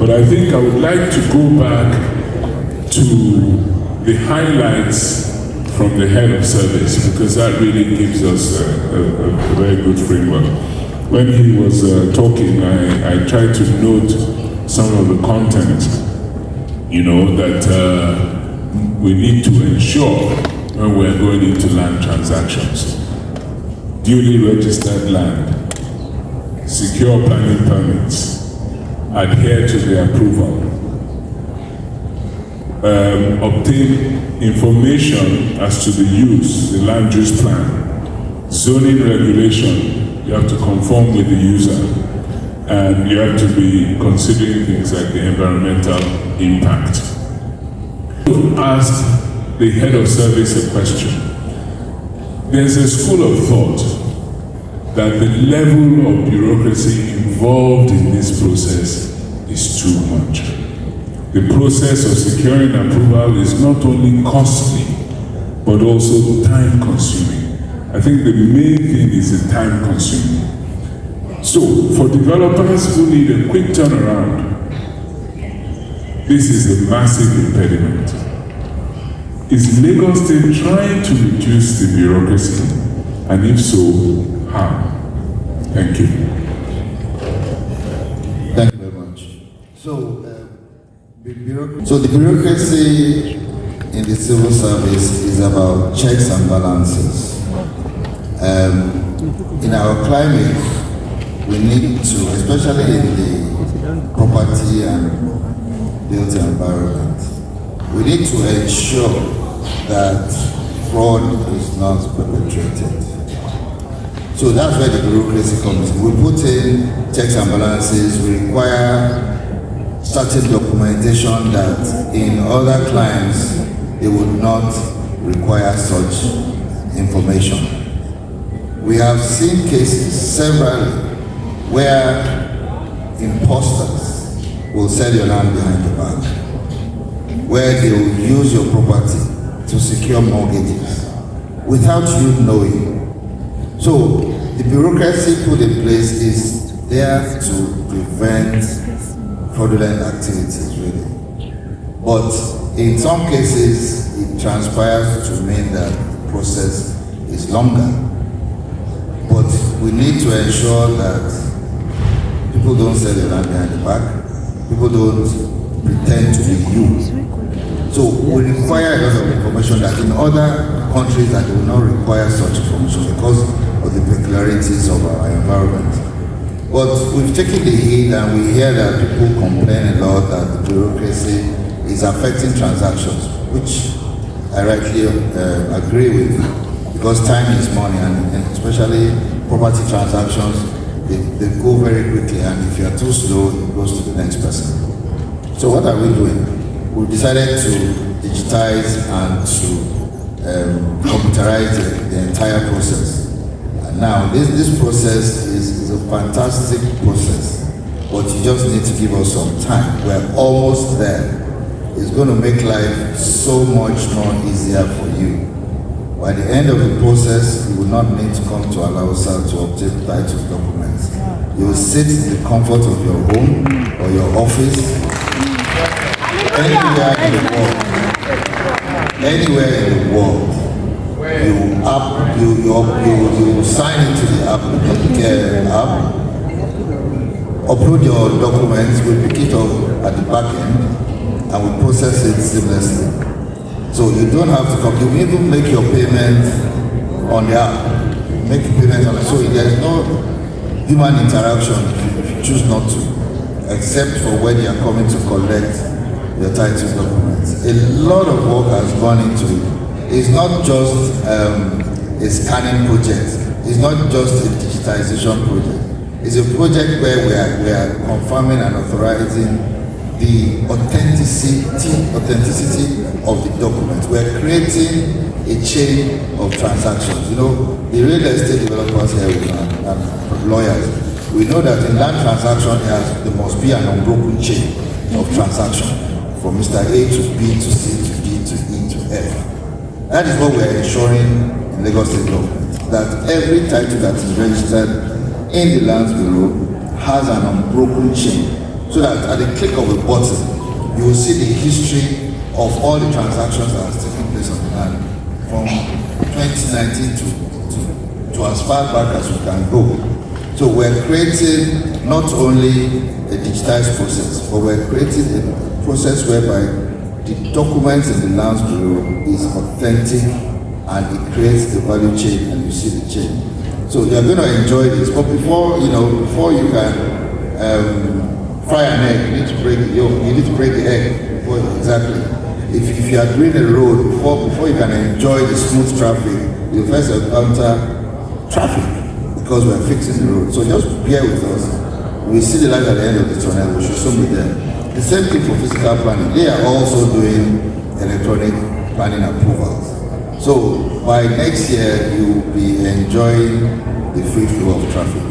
But I think I would like to go back to the highlights from the head of service, because that really gives us a very good framework. When he was talking, I tried to note some of the content, that we need to ensure when we're going into land transactions. Duly registered land, secure planning permits, adhere to the approval, obtain information as to the use, the land use plan, zoning regulation, you have to conform with the user, and you have to be considering things like the environmental impact. To ask the head of service a question, there's a school of thought that the level of bureaucracy involved in this process is too much. The process of securing approval is not only costly, but also time-consuming. I think the main thing is the time-consuming. So, for developers who need a quick turnaround, this is a massive impediment. Is Lagos State trying to reduce the bureaucracy? And if so, how? Thank you. Thank you very much. So the bureaucracy in the civil service is about checks and balances. In our climate, we need to, especially in the property and built environment, we need to ensure that fraud is not perpetrated. So that's where the bureaucracy comes in. We put in checks and balances, we require certain documentation that in other clients, they would not require such information. We have seen cases, several, where imposters will sell your land behind the back, where they will use your property to secure mortgages without you knowing. So the bureaucracy put in place is there to prevent fraudulent activities, really. But in some cases, it transpires to mean that the process is longer. But we need to ensure that people don't sell their land behind the back, people don't pretend to be you. So we require a lot of information that in other countries that will not require such information because of the peculiarities of our environment. But we've taken the heat and we hear that people complain a lot that the bureaucracy is affecting transactions, which I rightly agree with, because time is money, and especially property transactions, they go very quickly, and if you're too slow, it goes to the next person. So what are we doing? We've decided to digitize and to computerize the entire process. And now, this process is a fantastic process, but you just need to give us some time. We're almost there. It's going to make life so much more easier for you. By the end of the process, you will not need to come to Alausa to obtain title documents. You will sit in the comfort of your home or your office, anywhere in the world. You sign into the app, upload your documents, we pick it up at the back end, and we process it seamlessly. So you don't have to come. You even make your payment on the app. Make your payment on it. So there's no human interaction if you choose not to, except for when you are coming to collect your title documents. A lot of work has gone into it. It's not just a scanning project. It's not just a digitization project. It's a project where we are confirming and authorizing the authenticity of the document. We're creating a chain of transactions. You know, the real estate developers here and lawyers, we know that in land transaction there must be an unbroken chain of transaction from Mr. A to B to C to D to E to F. That is what we're ensuring in Lagos State government, that every title that is registered in the Lands Bureau has an unbroken chain so that at the click of a button, you will see the history of all the transactions that has taken place on the land from 2019 to as far back as we can go. So we're creating not only a digitized process, but we're creating a process whereby the documents in the Lands Bureau is authentic and it creates the value chain and you see the chain. So you're going to enjoy this, but before you can fry an egg, you need to break the yolk, you need to break the egg before exactly. If you are doing a road, before you can enjoy the smooth traffic, you first encounter traffic because we're fixing the road. So just bear with us. We see the light at the end of the tunnel, we should soon be there. The same thing for physical planning. They are also doing electronic planning approvals. So by next year, you will be enjoying the free flow of traffic.